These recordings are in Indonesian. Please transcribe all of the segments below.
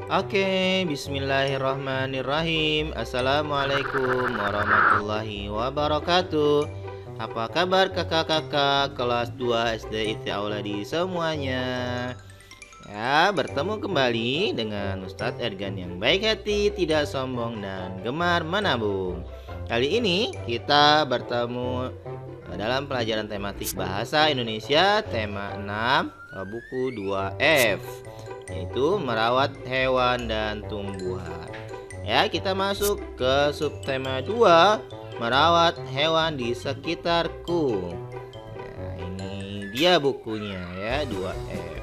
Bismillahirrahmanirrahim. Assalamualaikum warahmatullahi wabarakatuh. Apa kabar kakak-kakak kelas 2 SD IT Auladi semuanya? Ya, bertemu kembali dengan Ustadz Ergan yang baik hati, tidak sombong dan gemar menabung. Kali ini kita bertemu dalam pelajaran tematik bahasa Indonesia tema 6 buku 2F, yaitu merawat hewan dan tumbuhan. Ya, kita masuk ke subtema 2, merawat hewan di sekitarku. Nah, ini dia bukunya ya, 2F.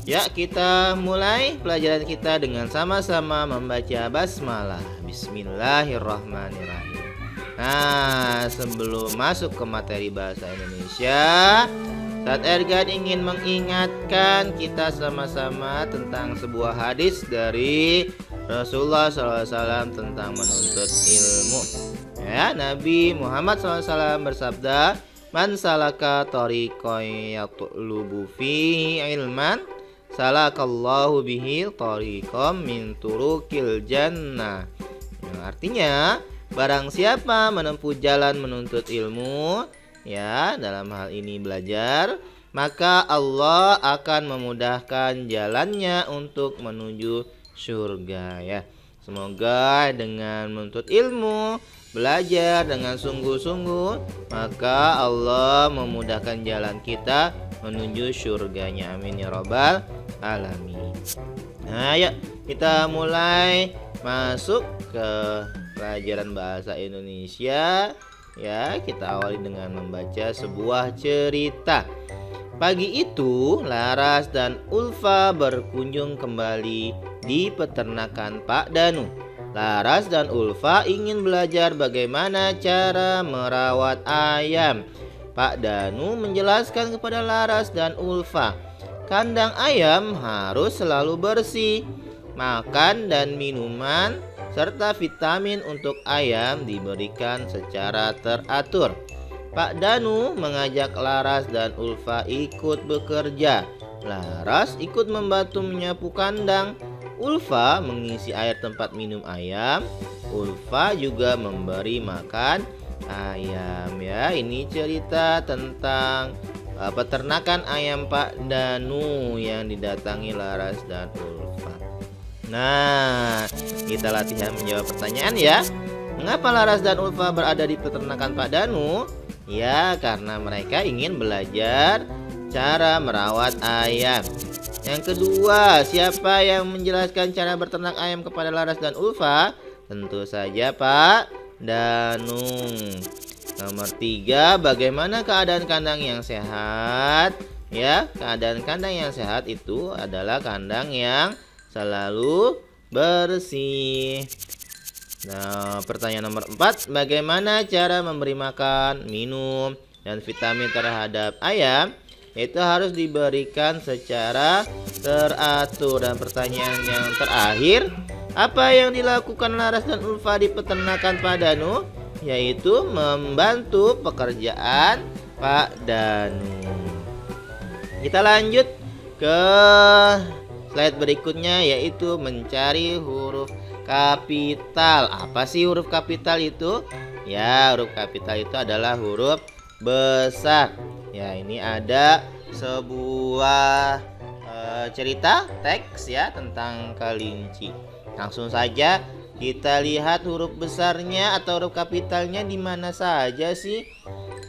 Ya, kita mulai pelajaran kita dengan sama-sama membaca basmalah. Bismillahirrahmanirrahim. Nah, sebelum masuk ke materi bahasa Indonesia, Ustadz Ergan ingin mengingatkan kita sama-sama tentang sebuah hadis dari Rasulullah SAW tentang menuntut ilmu. Ya, Nabi Muhammad SAW bersabda, "Man salaka tariqan yatlubu fihi ilman, salakallahu bihi tariqam min turukil jannah." Yang artinya, barang siapa menempuh jalan menuntut ilmu, ya, dalam hal ini belajar, maka Allah akan memudahkan jalannya untuk menuju surga ya. Semoga dengan menuntut ilmu, belajar dengan sungguh-sungguh, maka Allah memudahkan jalan kita menuju surganya. Amin ya robbal alamin. Nah, yuk kita mulai masuk ke pelajaran bahasa Indonesia. Ya, kita awali dengan membaca sebuah cerita. Pagi itu, Laras dan Ulfa berkunjung kembali di peternakan Pak Danu. Laras dan Ulfa ingin belajar bagaimana cara merawat ayam. Pak Danu menjelaskan kepada Laras dan Ulfa, kandang ayam harus selalu bersih. Makan dan minuman serta vitamin untuk ayam diberikan secara teratur. Pak Danu mengajak Laras dan Ulfa ikut bekerja. Laras ikut membantu menyapu kandang. Ulfa mengisi air tempat minum ayam. Ulfa juga memberi makan ayam ya. Ini cerita tentang peternakan ayam Pak Danu yang didatangi Laras dan Ulfa. Nah, kita latihan menjawab pertanyaan ya. Mengapa Laras dan Ulfa berada di peternakan Pak Danu? Ya, karena mereka ingin belajar cara merawat ayam. Yang kedua, siapa yang menjelaskan cara berternak ayam kepada Laras dan Ulfa? Tentu saja Pak Danu. Nomor 3, bagaimana keadaan kandang yang sehat? Ya, keadaan kandang yang sehat itu adalah kandang yang selalu bersih. Nah, pertanyaan nomor 4, bagaimana cara memberi makan, minum, dan vitamin terhadap ayam? Itu harus diberikan secara teratur. Dan pertanyaan yang terakhir, apa yang dilakukan Laras dan Ulfa di peternakan Pak Danu? Yaitu membantu pekerjaan Pak Danu. Kita lanjut ke slide berikutnya, yaitu mencari huruf kapital. Apa sih huruf kapital itu? Ya, huruf kapital itu adalah huruf besar. Ya, ini ada sebuah cerita teks ya tentang kelinci. Langsung saja kita lihat huruf besarnya atau huruf kapitalnya di mana saja sih.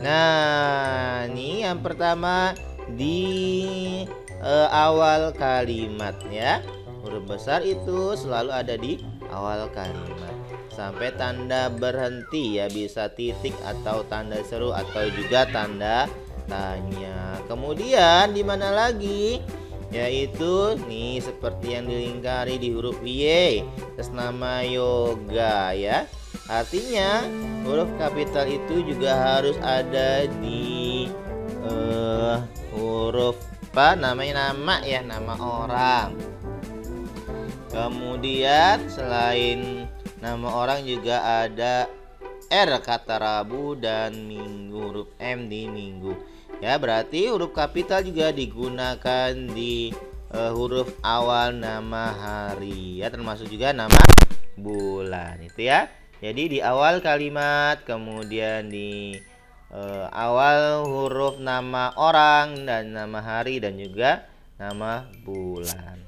Nah, ini yang pertama di awal kalimat ya. Huruf besar itu selalu ada di awal kalimat sampai tanda berhenti ya, bisa titik atau tanda seru atau juga tanda tanya. Kemudian di mana lagi? Yaitu nih seperti yang dilingkari di huruf Y, atas nama yoga ya. Artinya huruf kapital itu juga harus ada di huruf apa namanya, nama ya, nama orang. Kemudian selain nama orang juga ada R, kata Rabu, dan minggu, huruf M di minggu. Ya, berarti huruf kapital juga digunakan di huruf awal nama hari ya, termasuk juga nama bulan itu ya. Jadi di awal kalimat, kemudian di awal huruf nama orang dan nama hari dan juga nama bulan.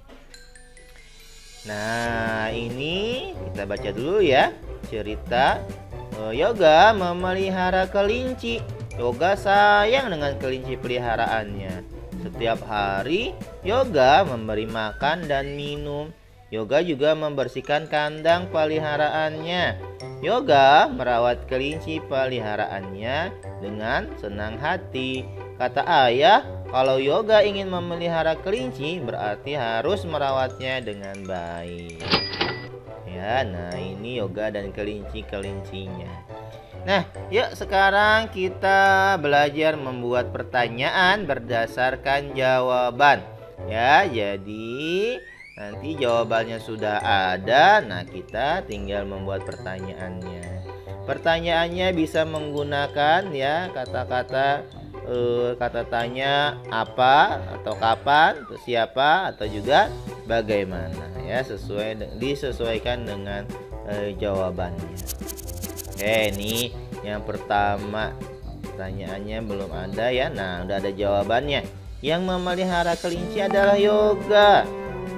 Nah, ini kita baca dulu ya cerita Yoga memelihara kelinci. Yoga sayang dengan kelinci peliharaannya. Setiap hari Yoga memberi makan dan minum. Yoga juga membersihkan kandang peliharaannya. Yoga merawat kelinci peliharaannya dengan senang hati. Kata ayah, kalau Yoga ingin memelihara kelinci berarti harus merawatnya dengan baik. Ya, nah ini Yoga dan kelinci-kelincinya. Nah, yuk sekarang kita belajar membuat pertanyaan berdasarkan jawaban. Ya, jadi nanti jawabannya sudah ada. Nah, kita tinggal membuat pertanyaannya. Pertanyaannya bisa menggunakan ya kata-kata kata tanya apa atau kapan atau siapa atau juga bagaimana ya, disesuaikan dengan jawabannya. Oke, nih yang pertama pertanyaannya belum ada ya. Nah, udah ada jawabannya. Yang memelihara kelinci adalah Yoga.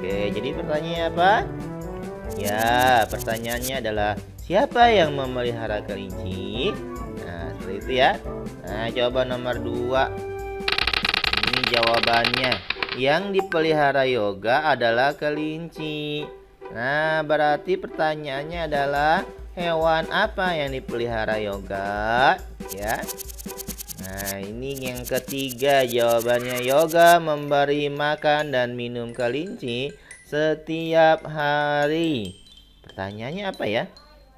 Oke, jadi pertanyaannya apa? Ya, pertanyaannya adalah siapa yang memelihara kelinci? Nah, seperti itu ya. Nah, jawaban nomor 2. Ini jawabannya. Yang dipelihara Yoga adalah kelinci. Nah, berarti pertanyaannya adalah hewan apa yang dipelihara Yoga? Ya. Nah, ini yang ketiga jawabannya. Yoga memberi makan dan minum kelinci setiap hari. Pertanyaannya apa ya?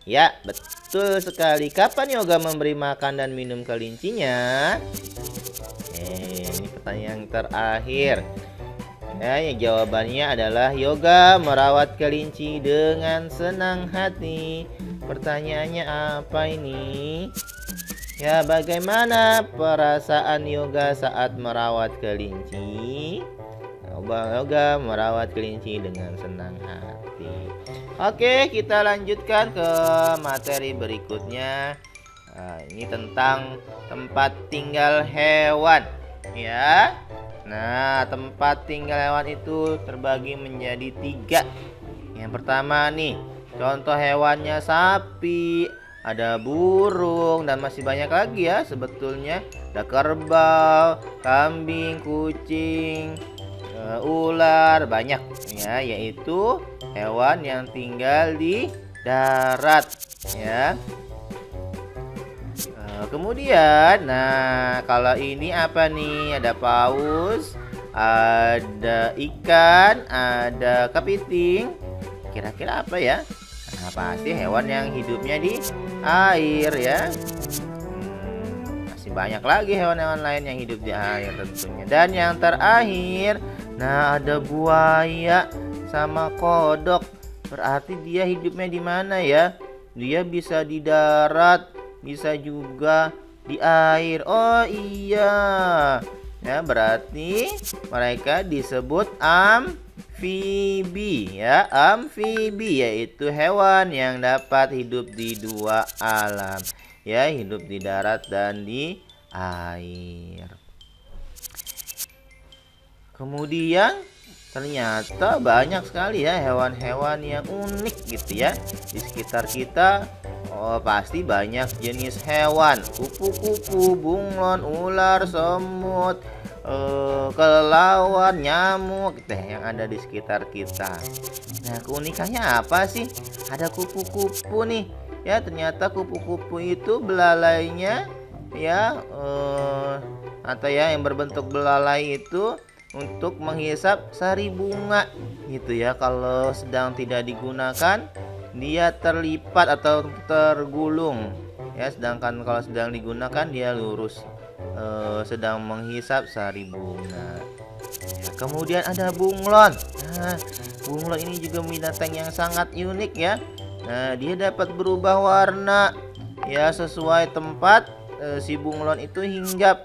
Ya, betul sekali. Kapan Yoga memberi makan dan minum kelincinya? Ini pertanyaan yang terakhir. Ya, yang jawabannya adalah Yoga merawat kelinci dengan senang hati. Pertanyaannya apa ini? Ya, bagaimana perasaan Yoga saat merawat kelinci? Yoga merawat kelinci dengan senang hati. Oke, kita lanjutkan ke materi berikutnya. Ini tentang tempat tinggal hewan ya. Nah, tempat tinggal hewan itu terbagi menjadi 3. Yang pertama nih, contoh hewannya sapi, ada burung, dan masih banyak lagi ya sebetulnya. Ada kerbau, kambing, kucing, ular, banyak ya, yaitu hewan yang tinggal di darat ya. Kemudian, nah kalau ini apa nih? Ada paus, ada ikan, ada kepiting. Kira-kira apa ya? Nah, pasti hewan yang hidupnya di air ya. Masih banyak lagi hewan-hewan lain yang hidup di air tentunya. Dan yang terakhir, nah ada buaya sama kodok. Berarti dia hidupnya di mana ya? Dia bisa di darat, bisa juga di air. Oh iya. Ya, berarti mereka disebut amfibi ya. Amfibi yaitu hewan yang dapat hidup di 2 alam. Ya, hidup di darat dan di air. Kemudian ternyata banyak sekali ya hewan-hewan yang unik gitu ya di sekitar kita. Oh, pasti banyak jenis hewan. Kupu-kupu, bunglon, ular, semut, kelelawar, nyamuk gitu yang ada di sekitar kita. Nah, keunikannya apa sih? Ada kupu-kupu nih. Ya, ternyata kupu-kupu itu belalainya ya atau ya yang berbentuk belalai itu untuk menghisap sari bunga gitu ya. Kalau sedang tidak digunakan dia terlipat atau tergulung ya, sedangkan kalau sedang digunakan dia lurus sedang menghisap sari bunga ya. Kemudian ada bunglon. Nah, bunglon ini juga binatang yang sangat unik ya. Nah, dia dapat berubah warna ya sesuai tempat si bunglon itu hinggap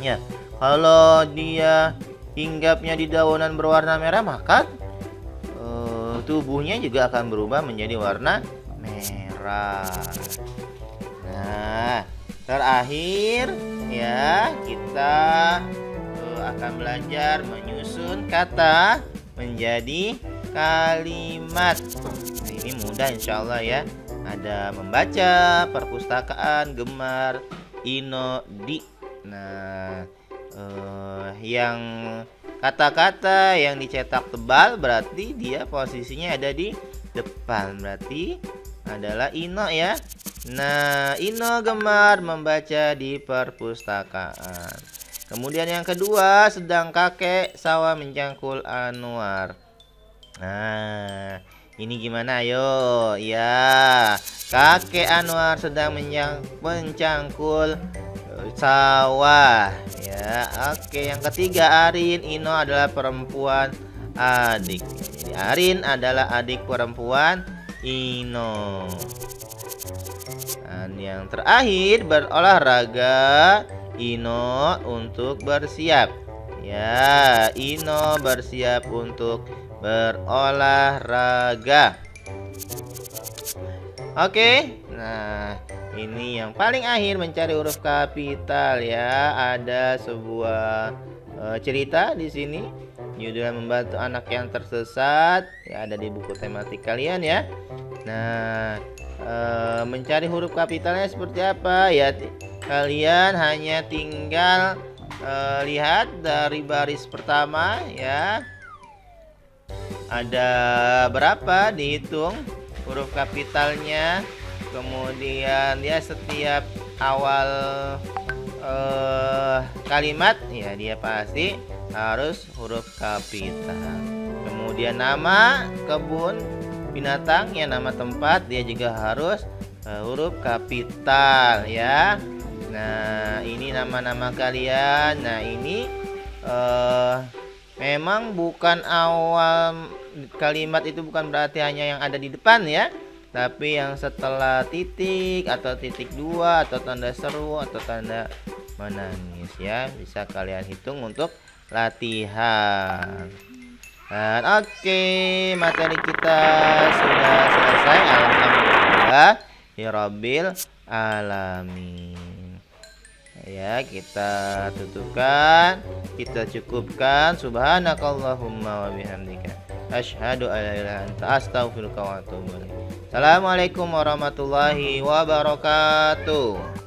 ya. Kalau dia hinggapnya di daunan berwarna merah, maka tubuhnya juga akan berubah menjadi warna merah. Nah, terakhir ya, kita akan belajar menyusun kata menjadi kalimat. Nah, ini mudah insya Allah ya. Ada membaca, perpustakaan, gemar, ino, di. Nah, yang kata-kata yang dicetak tebal berarti dia posisinya ada di depan, berarti adalah ino ya. Nah, ino gemar membaca di perpustakaan. Kemudian yang kedua, sedang kakek sawah mencangkul Anwar. Nah, ini gimana ayo? Ya, kakek Anwar sedang mencangkul sawah ya. Oke, yang ketiga, Arin Ino adalah perempuan adik. Jadi Arin adalah adik perempuan Ino. Dan yang terakhir, berolahraga Ino untuk bersiap. Ya, Ino bersiap untuk berolahraga. Oke, nah ini yang paling akhir mencari huruf kapital ya. Ada sebuah cerita di sini, judulnya Membantu Anak yang Tersesat. Ya, ada di buku tematik kalian ya. Nah, mencari huruf kapitalnya seperti apa ya? Kalian hanya tinggal lihat dari baris pertama ya. Ada berapa, dihitung huruf kapitalnya. Kemudian ya, setiap awal kalimat ya dia pasti harus huruf kapital. Kemudian nama kebun binatang ya, nama tempat dia juga harus huruf kapital ya. Nah, ini nama-nama kalian. Nah, ini memang bukan awal kalimat itu, bukan berarti hanya yang ada di depan ya, tapi yang setelah titik atau titik dua atau tanda seru atau tanda menangis ya. Bisa kalian hitung untuk latihan. Dan oke, materi kita sudah selesai. Alhamdulillah ya Rabbil Alamin. Ya, kita tutupkan, kita cukupkan. Subhanakallahumma wa bihamdika asyhadu an la ilaha illa anta astaghfiruka wa atubu ilaik. Assalamualaikum warahmatullahi wabarakatuh.